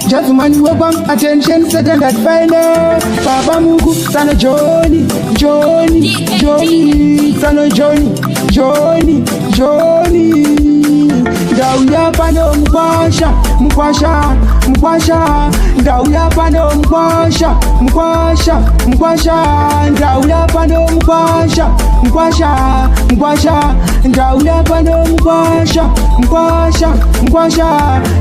Gentleman, welcome, attention, set that final. Papa Mungu, sana Johnny, sana Johnny. Ndauya pano mkwasha. Ndauya pano mkwasha. Ndauya pano mkwasha. Ndauya pano mkwasha.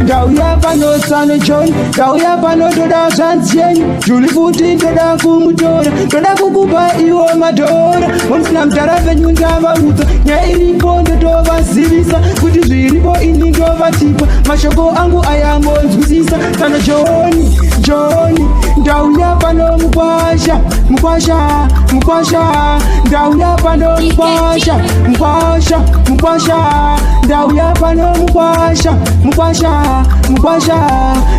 Ndauya pano sana John. Ndauya pano toda zanzieni. Juli futi toda kumutora. Toda kukupa iwo madora. Monsina mtarafe nyunga maruta. Nyairi pondo tova zivisa. Kuti zviripo ini ndova tipa. Mashoko angu ayangonzwisisa. Sana Johnny. Ndauya pano mkwasha. Ndauya pano mkwasha. Ndauya pano mkwasha.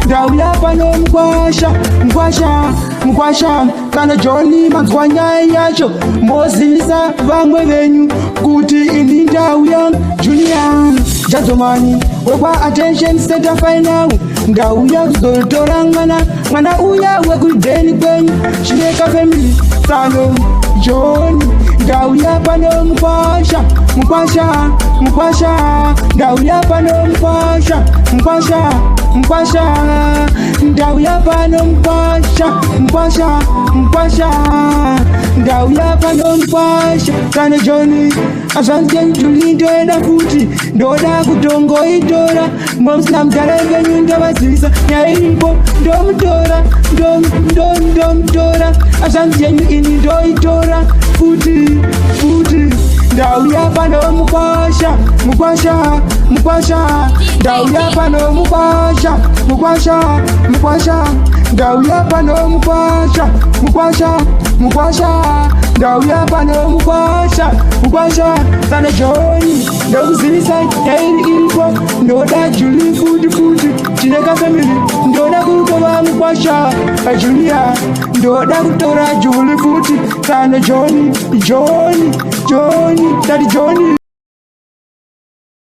Ndauya pano mkwasha. Kana Johnny mazwa nyaya yacho. Mozivisa vamwe venyu kuti ini ndauya Junior. Gentleman, wekwa attention center final. Ndauya kuzotora mwana uya wekudeni kwenyu. Shireka family sano John. Ndauya pano mkwasha. Ndauya pano mkwasha. Ndauya pano mkwasha. Ndauya pano mkwasha. Kana Johnny azanjen tulindoenda futi. Ndoda kutongo itora. Momsina mtareve nyunda wazisa. Nyairipo ndomtora. Azanjen ini ndo itora. Futi. Ndauya pano mkwasha. Ndauya pano mkwasha. Ndauya pano mkwasha. Ndauya pano mkwasha. Sana Johnny. Ndokuzivisa yairi iripo. Ndoda Juli futi. Chineka family. Ndoda kurukova mkwasha. Junior. Ndoda kutora Juli futi. Sana Johnny. Daddy Johnny.